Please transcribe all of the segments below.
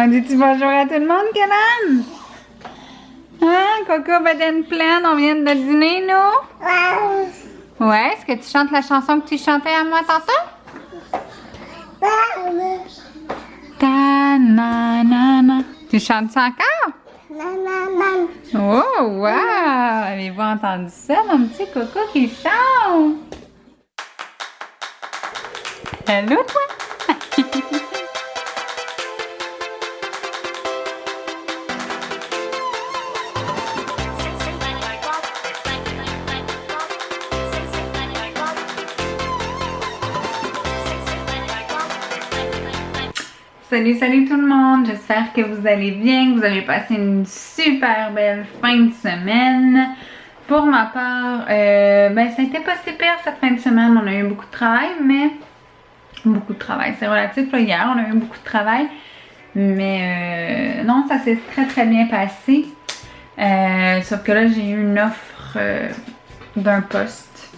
On dit-tu bonjour à tout le monde, Kenan? Hein? Coco bedaine pleine, on vient de dîner, nous? Ouais, est-ce que tu chantes la chanson que tu chantais à moi tantôt? Ta na na na. Tu chantes ça encore? Oh, wow! Avez-vous entendu ça, mon petit Coco qui chante? Hello, toi! Salut tout le monde, j'espère que vous allez bien, que vous avez passé une super belle fin de semaine. Pour ma part, ben ça a été pas si pire cette fin de semaine, on a eu beaucoup de travail, mais beaucoup de travail, c'est relatif là, hier on a eu beaucoup de travail, mais non, ça s'est très bien passé, sauf que là j'ai eu une offre d'un poste.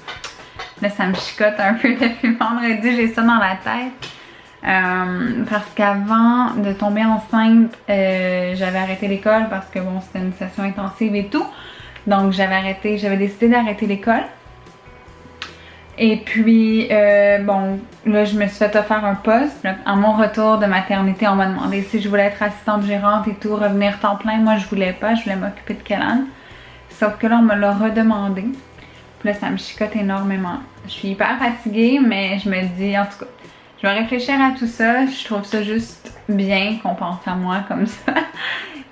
Là ça me chicote un peu depuis vendredi, j'ai ça dans la tête. Parce qu'avant de tomber enceinte, j'avais arrêté l'école parce que bon, c'était une session intensive et tout. Donc j'avais décidé d'arrêter l'école. Et puis, bon, là je me suis fait offrir un poste. Là, à mon retour de maternité, on m'a demandé si je voulais être assistante gérante et tout, revenir temps plein. Moi je voulais pas, je voulais m'occuper de Kelan. Sauf que là on me l'a redemandé. Puis là ça me chicote énormément. Je suis hyper fatiguée, mais je me dis, en tout cas, je vais réfléchir à tout ça, je trouve ça juste bien qu'on pense à moi comme ça,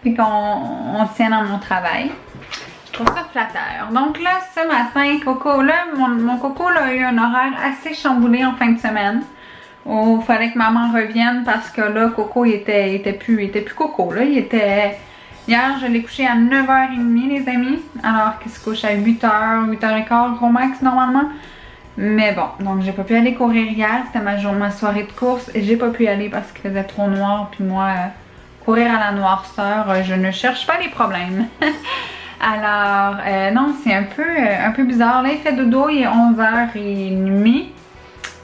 puis qu'on tienne à mon travail. Je trouve ça flatteur. Donc là, ce matin, Coco, là, mon Coco là, a eu un horaire assez chamboulé en fin de semaine. Il fallait que maman revienne parce que là, Coco, il était plus Coco, là, Hier, je l'ai couché à 9h30, les amis, alors qu'il se couche à 8h, 8h15, gros max normalement. Mais bon, donc j'ai pas pu aller courir hier, c'était ma soirée de course et j'ai pas pu y aller parce qu'il faisait trop noir. Puis moi, courir à la noirceur, je ne cherche pas les problèmes. Alors, non, c'est un peu bizarre. Là, il fait dodo, il est 11h30.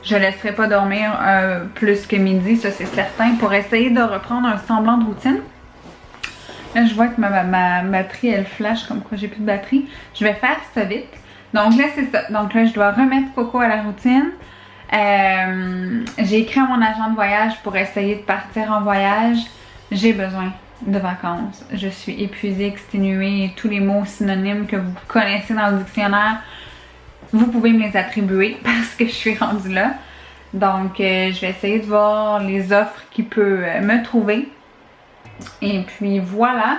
Je laisserai pas dormir plus que midi, ça c'est certain, pour essayer de reprendre un semblant de routine. Là, je vois que ma batterie, elle flash comme quoi j'ai plus de batterie. Je vais faire ça vite. Donc là, c'est ça. Donc là, je dois remettre Coco à la routine. J'ai écrit à mon agent de voyage pour essayer de partir en voyage. J'ai besoin de vacances. Je suis épuisée, exténuée. Tous les mots synonymes que vous connaissez dans le dictionnaire, vous pouvez me les attribuer parce que je suis rendue là. Donc, je vais essayer de voir les offres qui peuvent me trouver. Et puis voilà.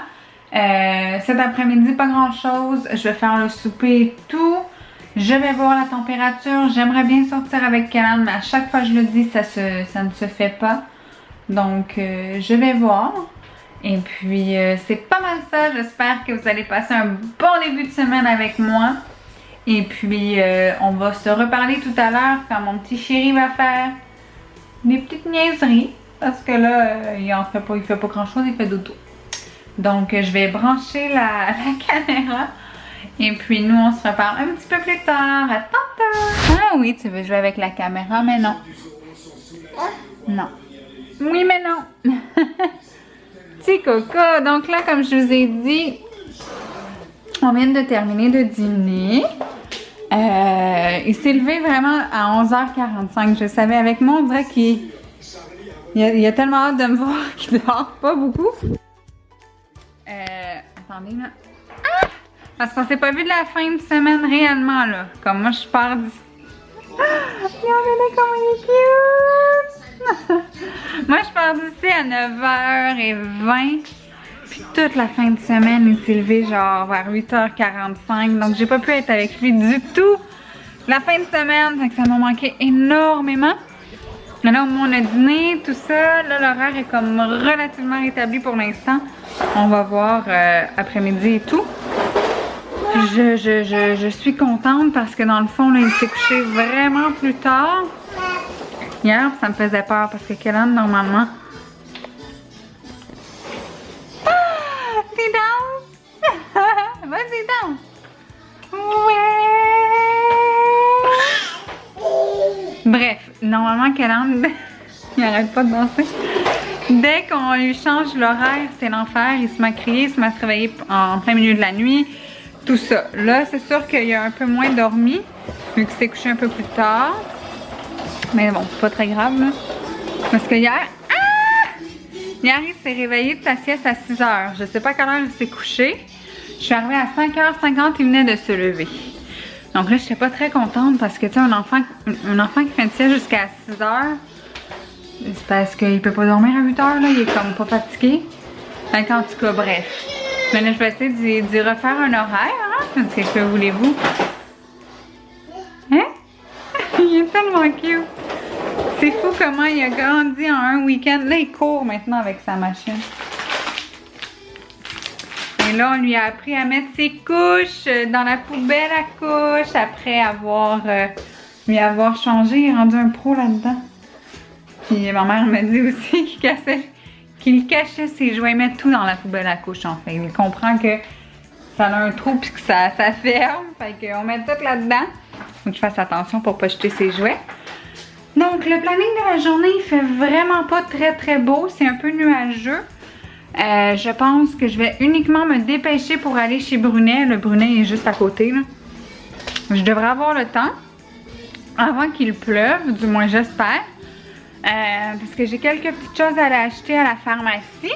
Cet après-midi, pas grand chose. Je vais faire le souper et tout. Je vais voir la température. J'aimerais bien sortir avec Kelan, mais à chaque fois que je le dis, ça ne se fait pas. Donc, je vais voir. Et puis, c'est pas mal ça. J'espère que vous allez passer un bon début de semaine avec moi. Et puis, on va se reparler tout à l'heure quand mon petit chéri va faire des petites niaiseries. Parce que là, il fait pas grand chose, il fait dodo. Donc, je vais brancher la caméra. Et puis, nous, on se reparle un petit peu plus tard. À tantôt! Ah oui, tu veux jouer avec la caméra, mais non. Non. Oui, mais non. Petit Coco. Donc là, comme je vous ai dit, on vient de terminer de dîner. Il s'est levé vraiment à 11h45. Je savais, avec moi, on dirait qu'il a tellement hâte de me voir qu'il dort pas beaucoup. Attendez là. Ah! Parce qu'on s'est pas vu de la fin de semaine réellement là. Comme moi je pars d'ici. Regardez comment il est cute! Moi je pars d'ici à 9h20. Puis toute la fin de semaine il s'est levé genre vers 8h45. Donc j'ai pas pu être avec lui du tout la fin de semaine. Fait que ça m'a manqué énormément. Mais là, au moins, on a dîné, tout ça. Là, l'horaire est comme relativement rétabli pour l'instant. On va voir après-midi et tout. Je suis contente parce que dans le fond, là, il s'est couché vraiment plus tard. Hier, ça me faisait peur parce que Kelan, normalement... Ah! T'es danse! Vas-y, danse! Ouais! Bref, normalement, Kelan, il arrête pas de danser. Dès qu'on lui change l'horaire, c'est l'enfer. Il se met à crier, il se met à se réveiller en plein milieu de la nuit. Tout ça. Là, c'est sûr qu'il a un peu moins dormi, vu qu'il s'est couché un peu plus tard. Mais bon, c'est pas très grave, là. Parce que hier... Hier, il s'est réveillé de sa sieste à 6 h. Je sais pas à quelle heure il s'est couché. Je suis arrivée à 5h50, il venait de se lever. Donc là, je n'étais pas très contente parce que, tu sais, un enfant qui fait une sieste jusqu'à 6 h, c'est parce qu'il peut pas dormir à 8 h, là. Il est comme pas fatigué. Donc, en tout cas, bref. Mais là, je vais essayer d'y refaire un horaire, hein? Parce que voulez-vous? Hein? Il est tellement cute. C'est fou comment il a grandi en un week-end. Là, il court maintenant avec sa machine. Et là, on lui a appris à mettre ses couches dans la poubelle à couches après lui avoir changé. Il est rendu un pro là-dedans. Puis ma mère m'a dit aussi qu'il cachait ses jouets. Il met tout dans la poubelle à couches, en fait. Il comprend que ça a un trou puis que ça ferme. Fait qu'on met tout là-dedans. Faut que je fasse attention pour pas jeter ses jouets. Donc, le planning de la journée, il fait vraiment pas très beau. C'est un peu nuageux. Je pense que je vais uniquement me dépêcher pour aller chez Brunet. Le Brunet est juste à côté, là. Je devrais avoir le temps avant qu'il pleuve, du moins j'espère. Parce que j'ai quelques petites choses à aller acheter à la pharmacie.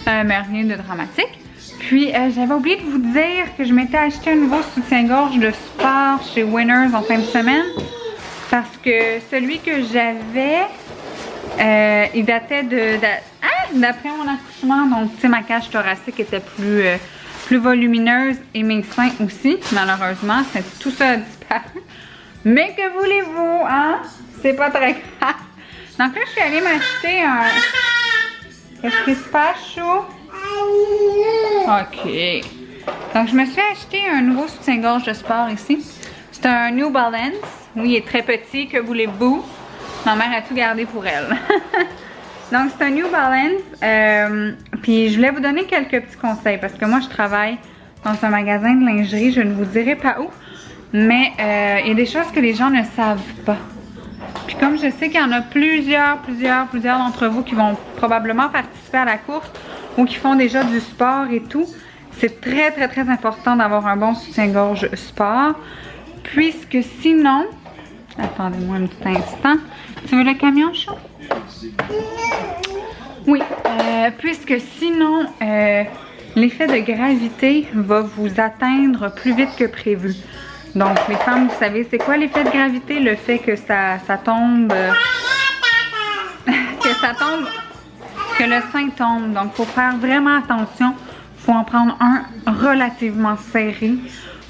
Mais rien de dramatique. Puis, j'avais oublié de vous dire que je m'étais acheté un nouveau soutien-gorge de sport chez Winners en fin de semaine. Parce que celui que j'avais, il datait d'après mon accouchement. Donc, tu sais, ma cage thoracique était plus volumineuse et mes seins aussi. Malheureusement, tout ça a disparu. Mais que voulez-vous, hein? C'est pas très grave. Donc là, je suis allée m'acheter un... Qu'est-ce qui se passe, Chou? OK. Donc, je me suis acheté un nouveau soutien-gorge de sport ici. C'est un New Balance. Oui, il est très petit, que voulez-vous? Ma mère a tout gardé pour elle. Donc, c'est un New Balance. Puis, je voulais vous donner quelques petits conseils parce que moi, je travaille dans un magasin de lingerie. Je ne vous dirai pas où. Mais il y a des choses que les gens ne savent pas. Puis, comme je sais qu'il y en a plusieurs d'entre vous qui vont probablement participer à la course ou qui font déjà du sport et tout, c'est très important d'avoir un bon soutien-gorge sport. Puisque sinon... Attendez-moi un petit instant. Tu veux le camion chaud? Oui. Puisque sinon, l'effet de gravité va vous atteindre plus vite que prévu. Donc, les femmes, vous savez, c'est quoi l'effet de gravité? Le fait que ça tombe... que le sein tombe. Donc, il faut faire vraiment attention. Il faut en prendre un relativement serré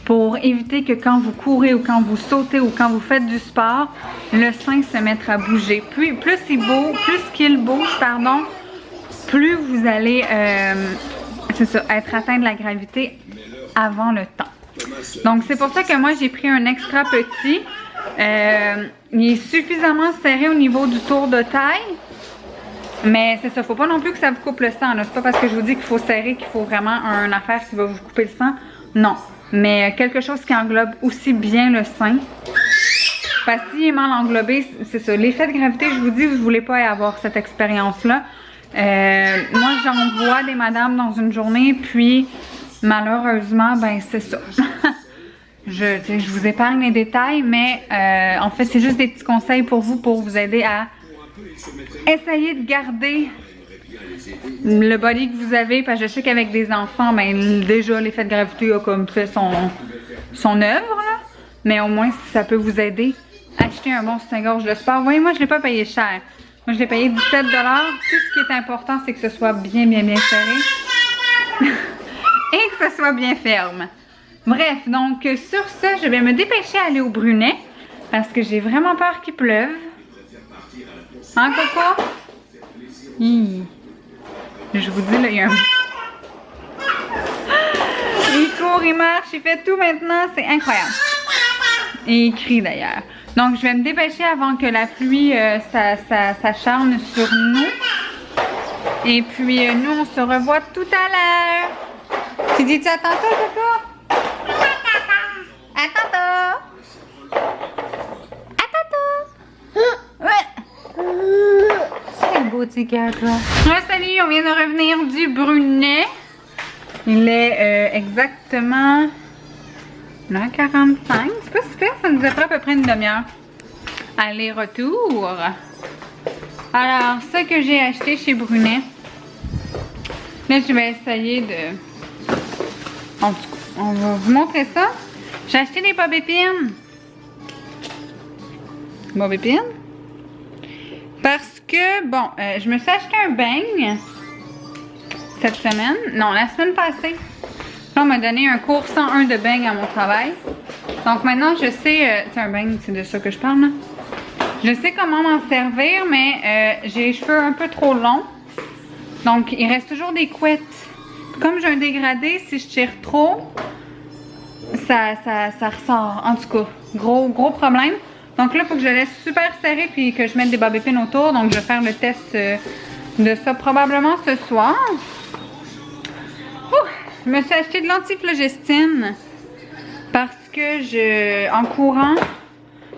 pour éviter que quand vous courez ou quand vous sautez ou quand vous faites du sport, le sein se mette à bouger. Puis, plus qu'il bouge, plus vous allez être atteint de la gravité avant le temps. Donc, c'est pour ça que moi, j'ai pris un extra petit. Il est suffisamment serré au niveau du tour de taille. Mais c'est ça, faut pas non plus que ça vous coupe le sang. C'est pas parce que je vous dis qu'il faut serrer qu'il faut vraiment une affaire qui va vous couper le sang. Non. Mais quelque chose qui englobe aussi bien le sein. Parce qu'il est mal englobé, c'est ça. L'effet de gravité, je vous dis, vous ne voulez pas avoir cette expérience-là. Moi, j'en vois des madames dans une journée, puis malheureusement, ben c'est ça. Je vous épargne les détails, mais en fait, c'est juste des petits conseils pour vous aider à essayer de garder le body que vous avez, parce que je sais qu'avec des enfants, ben déjà l'effet de gravité a comme fait son œuvre, là. Mais au moins, si ça peut vous aider, achetez un bon soutien-gorge de sport. Voyez, moi, je ne l'ai pas payé cher. Moi, je l'ai payé 17 $. Tout ce qui est important, c'est que ce soit bien serré. Et que ce soit bien ferme. Bref, donc, sur ça, je vais me dépêcher à aller au Brunet, parce que j'ai vraiment peur qu'il pleuve. Hein, Coco? Je vous dis, là, il y a un... Il court, il marche, il fait tout maintenant. C'est incroyable. Et il crie d'ailleurs. Donc, je vais me dépêcher avant que la pluie s'acharne sur nous. Et puis, nous, on se revoit tout à l'heure. Tu dis-tu à tantôt, Coco? À tantôt. À tantôt. Ouais. petit gars, toi. Salut, on vient de revenir du Brunet. Il est exactement 1h45. C'est pas super, ça nous a pris à peu près une demi-heure. Aller-retour. Alors, ce que j'ai acheté chez Brunet. Là, je vais essayer de... En tout cas, on va vous montrer ça. J'ai acheté des bob épines. Bob épines. Parce que, bon, je me suis acheté un beigne cette semaine. Non, la semaine passée. Là, on m'a donné un cours 101 de beigne à mon travail. Donc maintenant, je sais... c'est un beigne, c'est de ça que je parle, là. Je sais comment m'en servir, mais j'ai les cheveux un peu trop longs. Donc, il reste toujours des couettes. Comme j'ai un dégradé, si je tire trop, ça ressort. En tout cas, gros problème. Donc là, il faut que je laisse super serré puis que je mette des bob épines autour. Donc, je vais faire le test de ça probablement ce soir. Ouh, je me suis acheté de l'antiflogestine parce que en courant,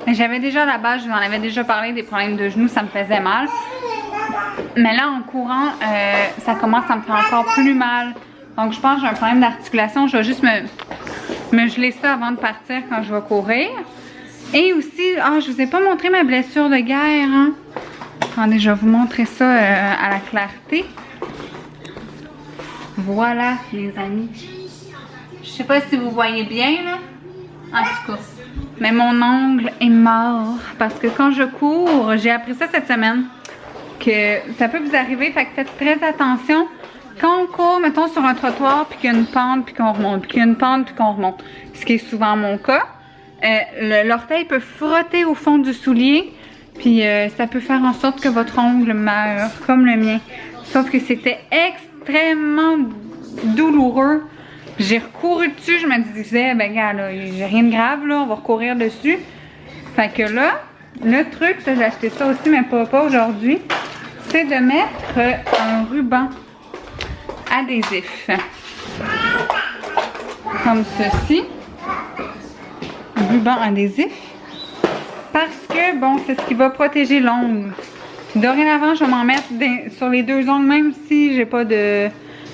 j'avais déjà à la base, je vous en avais déjà parlé des problèmes de genoux, ça me faisait mal. Mais là, en courant, ça commence à me faire encore plus mal. Donc, je pense que j'ai un problème d'articulation. Je vais juste me geler ça avant de partir quand je vais courir. Et aussi, je vous ai pas montré ma blessure de guerre. Hein? Attendez, je vais vous montrer ça à la clarté. Voilà, les amis. Je sais pas si vous voyez bien, là. En tout cas. Mais mon ongle est mort. Parce que quand je cours, j'ai appris ça cette semaine. Que ça peut vous arriver, fait que faites très attention. Quand on court, mettons, sur un trottoir, puis qu'il y a une pente, puis qu'on remonte, puis qu'il y a une pente, puis qu'on remonte, ce qui est souvent mon cas, l'orteil peut frotter au fond du soulier, puis ça peut faire en sorte que votre ongle meure, comme le mien. Sauf que c'était extrêmement douloureux. J'ai recouru dessus, je me disais, ben gars, là, j'ai rien de grave, là, on va recourir dessus. Fait que là, le truc, ça, j'ai acheté ça aussi, mais pas aujourd'hui, c'est de mettre un ruban adhésif. Comme ceci. Un ruban adhésif. Parce que, bon, c'est ce qui va protéger l'ongle. Dorénavant, je vais m'en mettre sur les deux ongles, même si j'ai pas de...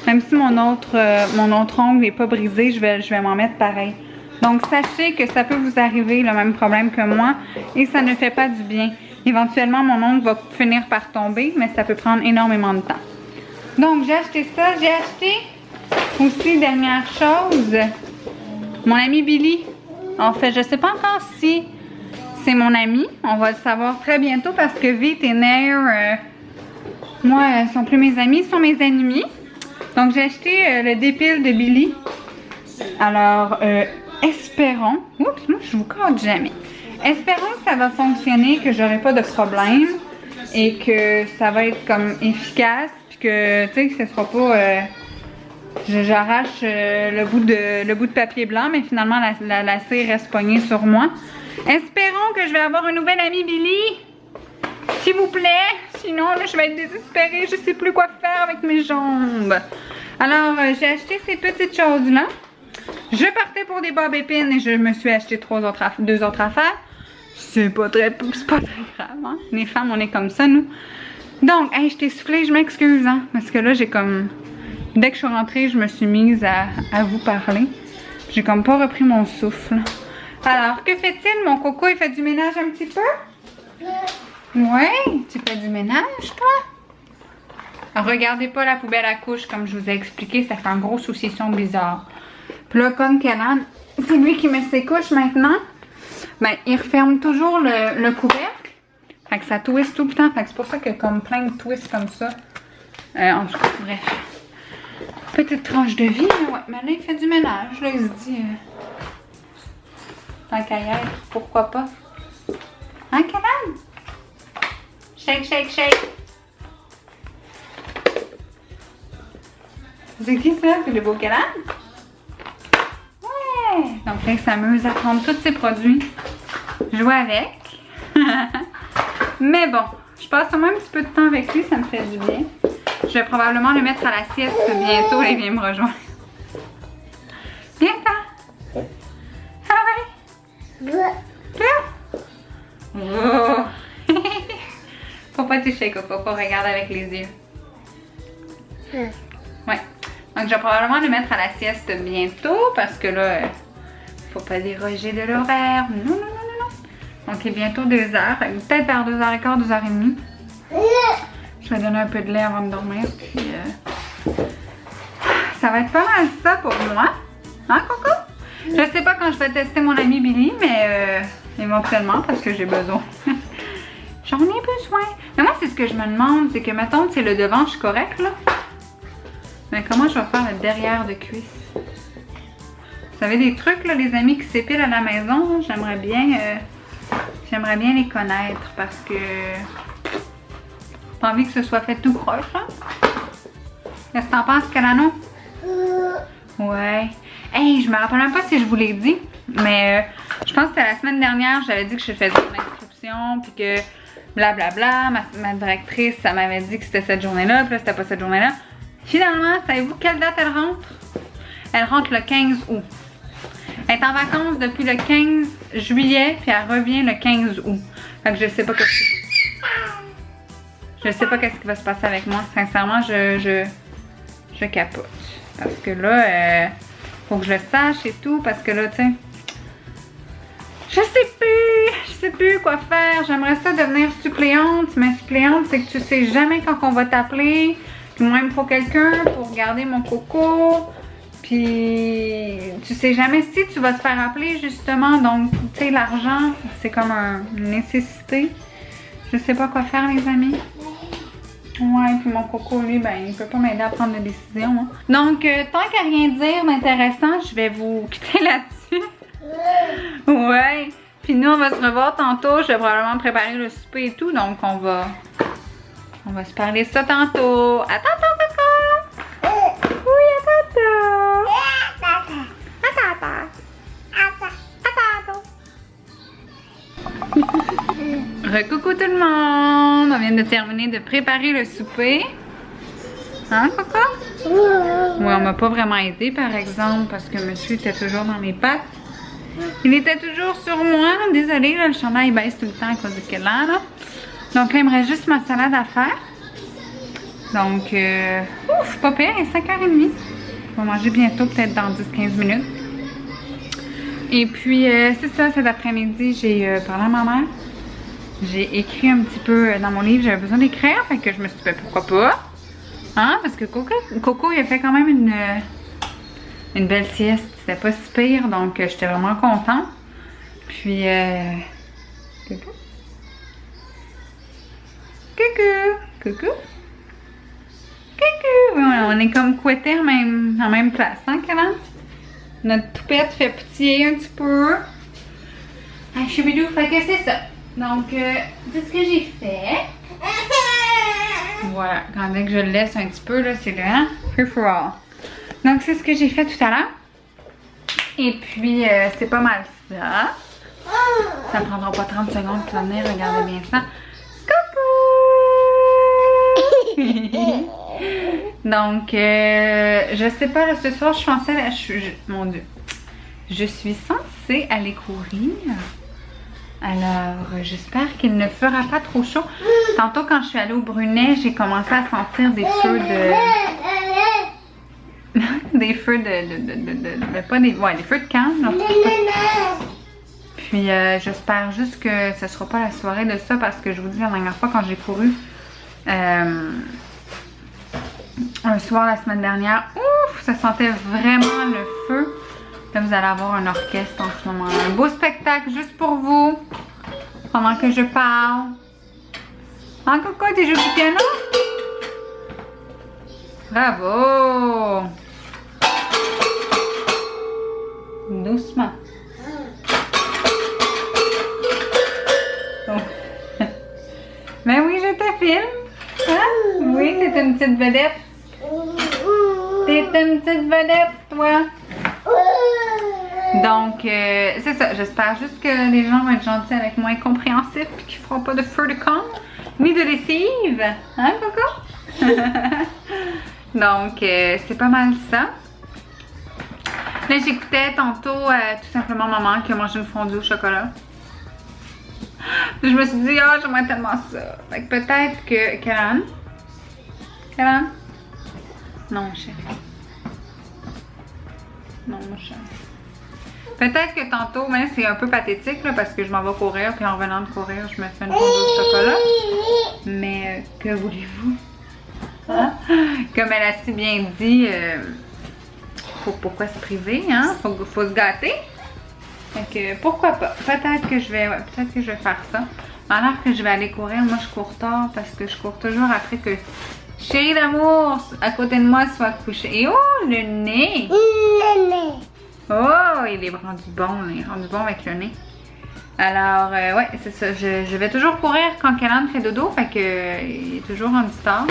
Même si mon autre ongle n'est pas brisé, je vais m'en mettre pareil. Donc, sachez que ça peut vous arriver, le même problème que moi, et ça ne fait pas du bien. Éventuellement, mon ongle va finir par tomber, mais ça peut prendre énormément de temps. Donc, j'ai acheté ça. J'ai acheté aussi, dernière chose, mon ami Billy. En fait, je ne sais pas encore si c'est mon ami. On va le savoir très bientôt parce que Vite et Nair, moi, sont plus mes amis, sont mes ennemis. Donc, j'ai acheté le dépile de Billy. Alors, espérons. Oups, moi, je vous corde jamais. Espérons que ça va fonctionner, que j'aurai pas de problème et que ça va être comme efficace. Que tu sais que ce sera pas j'arrache le bout de papier blanc, mais finalement la cire reste pognée sur moi. Espérons que je vais avoir un nouvel ami Billy, s'il vous plaît, sinon là, je vais être désespérée, je sais plus quoi faire avec mes jambes. Alors j'ai acheté ces petites choses là. Je partais pour des bob épines et je me suis acheté deux autres affaires. C'est pas très grave, hein? Les femmes on est comme ça nous. Donc, hey, je t'ai soufflé, je m'excuse, hein, parce que là, j'ai comme... Dès que je suis rentrée, je me suis mise à vous parler. J'ai comme pas repris mon souffle. Alors, que fait-il, mon coco? Il fait du ménage un petit peu? Ouais, tu fais du ménage, toi? Regardez pas la poubelle à couches, comme je vous ai expliqué, ça fait un gros saucisson bizarre. Puis là, comme Kenan, c'est lui qui met ses couches maintenant. Ben, il referme toujours le couvercle. Fait que ça twist tout le temps. Fait que c'est pour ça qu'il y a comme plein de twists comme ça. En tout cas, bref. Petite tranche de vie, là, ouais. Mais là, il fait du ménage. Là, il se dit... tant qu'à y être, pourquoi pas? Hein, Kenan? Shake, shake, shake. C'est qui ça? C'est le beau Kenan? Ouais! Donc là, il s'amuse à prendre tous ses produits. Jouer avec. Mais bon, je passe au moins un petit peu de temps avec lui, ça me fait du bien. Je vais probablement le mettre à la sieste bientôt et il vient me rejoindre. Viens-t'en! Ah ouais! Là! Oh. Faut pas toucher, Coco. Faut regarder avec les yeux. Ouais. Donc, je vais probablement le mettre à la sieste bientôt parce que là, faut pas déroger de l'horaire. Non, non, non, non, non. Donc, il est bientôt 2h. Peut-être vers 2h15, 2h30. Je vais donner un peu de lait avant de dormir. Puis, ça va être pas mal ça pour moi. Hein, Coco? Je sais pas quand je vais tester mon ami Billy, mais éventuellement, parce que j'ai besoin. J'en ai besoin. Mais moi, c'est ce que je me demande, c'est que, mettons, c'est le devant, je suis correcte, là. Mais comment je vais faire le derrière de cuisse? Vous savez des trucs, là, les amis qui s'épilent à la maison, j'aimerais bien les connaître parce que j'ai pas envie que ce soit fait tout croche, hein? Qu'est-ce que t'en penses, Kalano? Ouais. Hey, je me rappelle même pas si je vous l'ai dit, mais je pense que c'était la semaine dernière, j'avais dit que je faisais une inscription, puis que blablabla, ma directrice, ça m'avait dit que c'était cette journée-là, puis là, c'était pas cette journée-là. Finalement, savez-vous quelle date elle rentre? Elle rentre le 15 août. Elle est en vacances depuis le 15 juillet, puis elle revient le 15 août. Fait que je sais pas qu'est-ce qui va se passer avec moi. Sincèrement, je capote. Parce que là, faut que je le sache et tout, parce que là, tu sais, je sais plus quoi faire. J'aimerais ça devenir suppléante, mais suppléante, c'est que tu sais jamais quand on va t'appeler. Puis moi, il me faut quelqu'un pour garder mon coco. Puis tu sais jamais si tu vas te faire appeler justement. Donc, tu sais, l'argent, c'est comme une nécessité. Je sais pas quoi faire, les amis. Ouais, puis mon coco, lui, ben, il peut pas m'aider à prendre des décisions. Hein. Donc, tant qu'à rien dire d'intéressant, je vais vous quitter là-dessus. Ouais. Puis nous, on va se revoir tantôt. Je vais probablement préparer le souper et tout. Donc, on va se parler ça tantôt. À tantôt, Coco! Oui, à tantôt! Recoucou tout le monde! On vient de terminer de préparer le souper. Hein, Coco? Ouais, on m'a pas vraiment aidé, par exemple, parce que monsieur était toujours dans mes pattes. Il était toujours sur moi. Désolée, là, le chandail baisse tout le temps à cause de quelle heure, là. Donc là, il me reste juste ma salade à faire. Donc, ouf, pas pire, il est 5h30. On va manger bientôt, peut-être dans 10-15 minutes. Et puis, c'est ça, cet après-midi, j'ai parlé à ma mère. J'ai écrit un petit peu dans mon livre, j'avais besoin d'écrire, fait que je me suis dit, ben, pourquoi pas? Hein? Parce que Coco, il a fait quand même une belle sieste. C'était pas si pire, donc j'étais vraiment contente. Puis, coucou. Coucou. Coucou. Coucou. On est comme couettés en même place, hein, Calan? Notre toupette fait pétiller un petit peu. Ah, choubidou, fait que c'est ça. Donc, c'est ce que j'ai fait. Voilà, quand dès que je le laisse un petit peu, là, c'est le free for all. Donc, c'est ce que j'ai fait tout à l'heure. Et puis, c'est pas mal ça. Ça prendra pas 30 secondes pour venir regarder bien ça. Coucou! Donc, je sais pas, là, ce soir, je pensais, mon Dieu, je suis censée aller courir. Alors, j'espère qu'il ne fera pas trop chaud. Tantôt, quand je suis allée au Brunet, j'ai commencé à sentir des feux de... des feux des feux de camp. Là. Puis, j'espère juste que ce sera pas la soirée de ça, parce que je vous dis, la dernière fois, quand j'ai couru un soir la semaine dernière, ouf, ça sentait vraiment le feu. Là, vous allez avoir un orchestre en ce moment. Un beau spectacle juste pour vous. Pendant que je parle. Hein, Coco, tu joues du piano? Bravo! Doucement. Oh. Ben oui, je te filme. Hein? Oui, t'es une petite vedette. T'es une petite vedette, toi. Donc, c'est ça. J'espère juste que les gens vont être gentils avec moi et compréhensifs et qu'ils ne feront pas de feu de camp ni de lessive. Hein, Coco? Donc, c'est pas mal ça. Là, j'écoutais tantôt tout simplement maman qui a mangé une fondue au chocolat. Je me suis dit, ah, j'aimerais tellement ça. Fait que peut-être que... Kélan? Kélan? Non, chérie. Non, mon chéri. Peut-être que tantôt, mais c'est un peu pathétique là, parce que je m'en vais courir, puis en revenant de courir, je me fais une pause de chocolat. Mais que voulez-vous? Hein? Comme elle a si bien dit, pourquoi se priver, hein? Faut se gâter. Fait que pourquoi pas? Peut-être que je vais faire ça. Alors que je vais aller courir, moi je cours tard parce que je cours toujours après que chérie d'amour à côté de moi soit couché. Et oh, le nez! Le nez! Oh, il est rendu bon avec le nez. Alors, ouais, c'est ça. Je vais toujours courir quand Kélan fait dodo, fait que il est toujours rendu tard.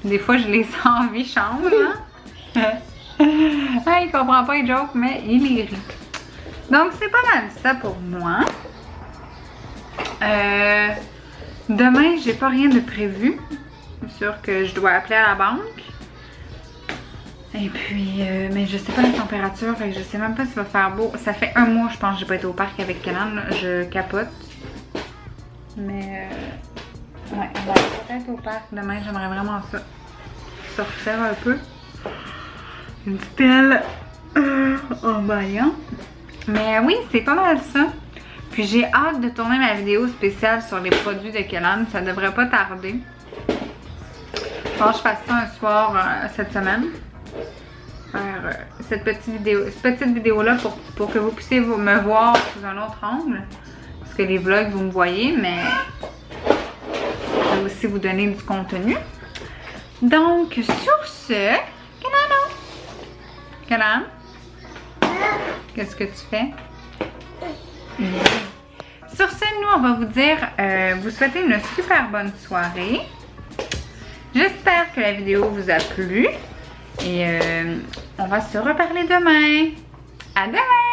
Des fois, je les sens en vie chambre, hein? Ah, il comprend pas les jokes, mais il les rit. Donc, c'est pas mal ça pour moi. Demain, j'ai pas rien de prévu. C'est sûr que je dois appeler à la banque. Et puis, mais je sais pas la température, fait que je sais même pas s'il va faire beau. Ça fait un mois, je pense, que j'ai pas été au parc avec Kélan. Je capote. Mais, ouais, on va peut-être au parc demain. J'aimerais vraiment ça. Sortir un peu. Une stèle en baillant. Mais oui, c'est pas mal ça. Puis j'ai hâte de tourner ma vidéo spéciale sur les produits de Kélan. Ça devrait pas tarder. Je pense que je fasse ça un soir cette semaine. Faire cette petite vidéo là pour que vous puissiez me voir sous un autre angle. Parce que les vlogs, vous me voyez, mais je vais aussi vous donner du contenu. Donc, sur ce, Kélan, qu'est-ce que tu fais? Sur ce, nous, on va vous dire, vous souhaiter une super bonne soirée. J'espère que la vidéo vous a plu. Et on va se reparler demain. À demain!